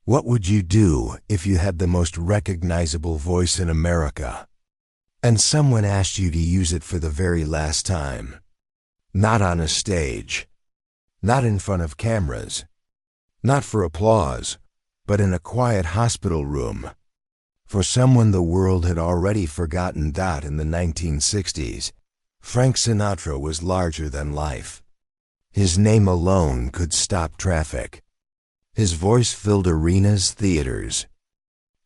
What would you do if you had the most recognizable voice in America, and someone asked you to use it for the very last time? Not on a stage, not in front of cameras, not for applause, but in a quiet hospital room. For someone the world had already forgotten. In the 1960s, Frank Sinatra was larger than life. His name alone could stop traffic. His voice filled arenas, theaters,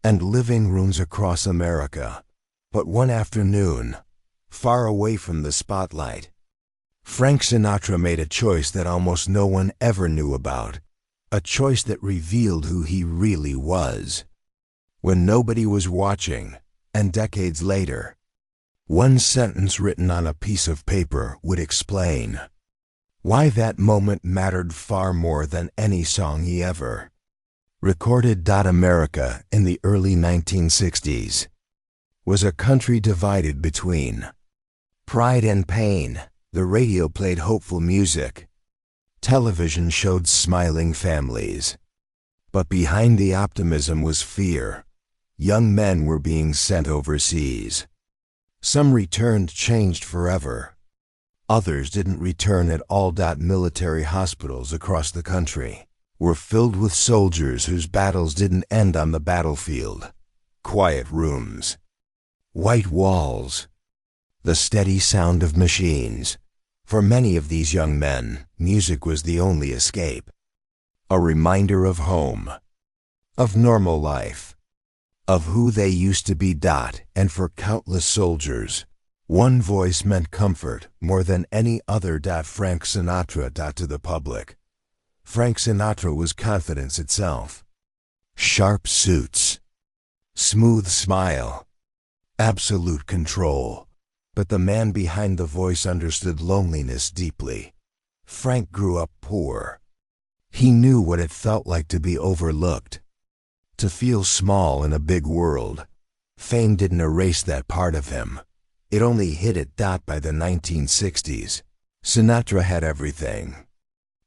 and living rooms across America. But one afternoon, far away from the spotlight, Frank Sinatra made a choice that almost no one ever knew about, a choice that revealed who he really was. When nobody was watching, and decades later, one sentence written on a piece of paper would explain why that moment mattered far more than any song he ever recorded. America in the early 1960s was a country divided between pride and pain. The radio played hopeful music. Television showed smiling families. But behind the optimism was fear. Young men were being sent overseas. Some returned changed forever. Others didn't return at all. Military hospitals across the country were filled with soldiers whose battles didn't end on the battlefield. Quiet rooms, white walls, the steady sound of machines. For many of these young men, music was the only escape. A reminder of home, of normal life, of who they used to be. And for countless soldiers, one voice meant comfort more than any other. Frank Sinatra. To the public, Frank Sinatra was confidence itself. Sharp suits, smooth smile, absolute control. But the man behind the voice understood loneliness deeply. Frank grew up poor. He knew what it felt like to be overlooked, to feel small in a big world. Fame didn't erase that part of him. It only hid it. By the 1960s, Sinatra had everything.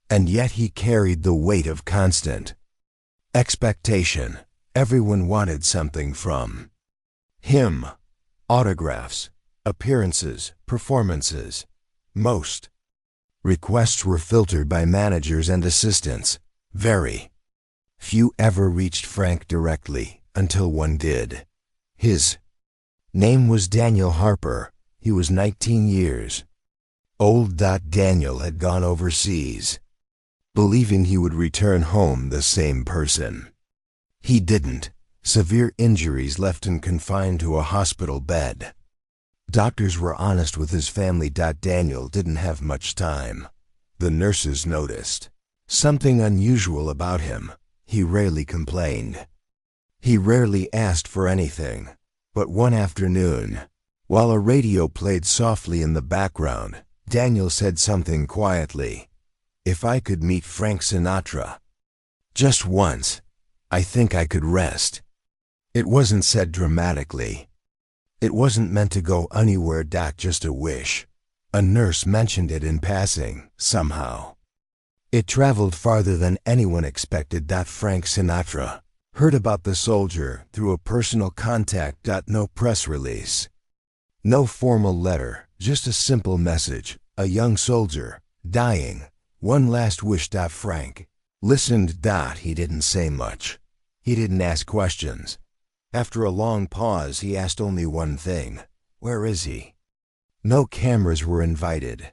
And yet he carried the weight of constant expectation. Everyone wanted something from him. Autographs, appearances, performances. Most requests were filtered by managers and assistants. Very few ever reached Frank directly, until one did. His name was Daniel Harper. He was 19 years old. Daniel had gone overseas, believing he would return home the same person. He didn't. Severe injuries left him confined to a hospital bed. Doctors were honest with his family. Daniel didn't have much time. The nurses noticed something unusual about him. He rarely complained. He rarely asked for anything. But one afternoon, while a radio played softly in the background, Daniel said something quietly. "If I could meet Frank Sinatra just once, I think I could rest." It wasn't said dramatically. It wasn't meant to go anywhere. Just a wish. A nurse mentioned it in passing, somehow. It traveled farther than anyone expected. Frank Sinatra heard about the soldier through a personal contact. No press release, no formal letter, just a simple message. A young soldier, dying, one last wish. Frank listened. He didn't say much. He didn't ask questions. After a long pause, he asked only one thing. Where is he? No cameras were invited.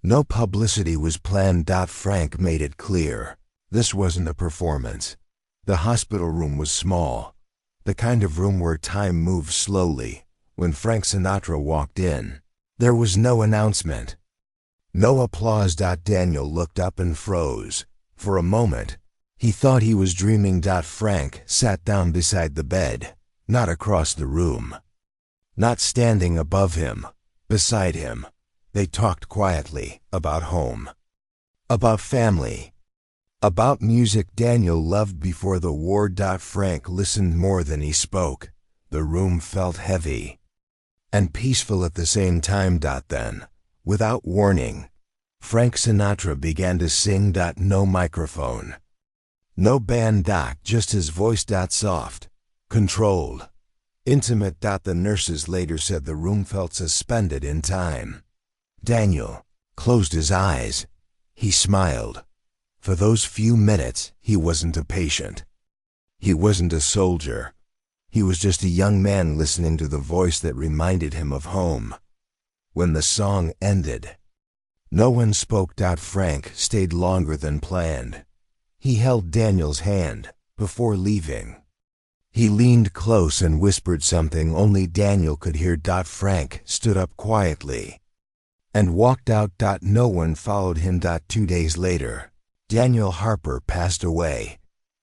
No publicity was planned. Frank made it clear. This wasn't a performance. The hospital room was small, the kind of room where time moves slowly. When Frank Sinatra walked in, there was no announcement, no applause. Daniel looked up and froze. For a moment, he thought he was dreaming. Frank sat down beside the bed, not across the room, not standing above him, beside him. They talked quietly about home, about family, about music Daniel loved before the war. Frank listened more than he spoke. The room felt heavy and peaceful at the same time. Then, without warning, Frank Sinatra began to sing. No microphone, No band. Just his voice. Soft, controlled, intimate. The nurses later said the room felt suspended in time. Daniel closed his eyes. He smiled. For those few minutes, he wasn't a patient. He wasn't a soldier. He was just a young man listening to the voice that reminded him of home. When the song ended, no one spoke. Frank stayed longer than planned. He held Daniel's hand before leaving. He leaned close and whispered something only Daniel could hear. Frank stood up quietly and walked out. No one followed him. 2 days later, Daniel Harper passed away.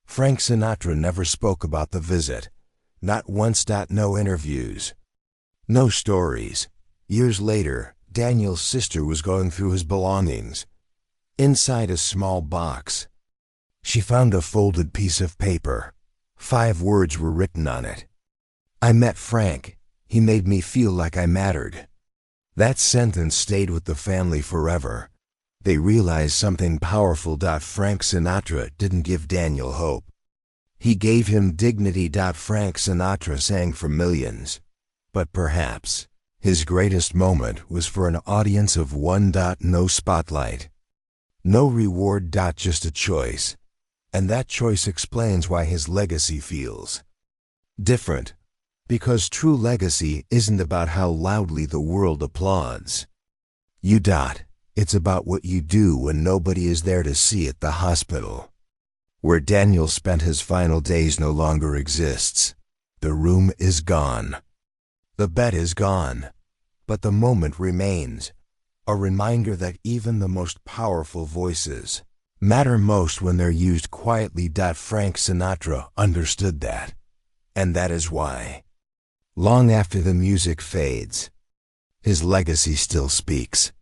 Frank Sinatra never spoke about the visit. Not once. No interviews. No stories. Years later, Daniel's sister was going through his belongings. Inside a small box, she found a folded piece of paper. 5 words were written on it. I met Frank. He made me feel like I mattered. That sentence stayed with the family forever. They realized something powerful. Frank Sinatra didn't give Daniel hope. He gave him dignity. Frank Sinatra sang for millions. But perhaps his greatest moment was for an audience of one. No spotlight. No reward. Just a choice. And that choice explains why his legacy feels different. Because true legacy isn't about how loudly the world applauds you. It's about what you do when nobody is there to see it. The hospital where Daniel spent his final days no longer exists. The room is gone. The bed is gone. But the moment remains. A reminder that even the most powerful voices matter most when they're used quietly. Frank Sinatra understood that. And that is why, long after the music fades, his legacy still speaks.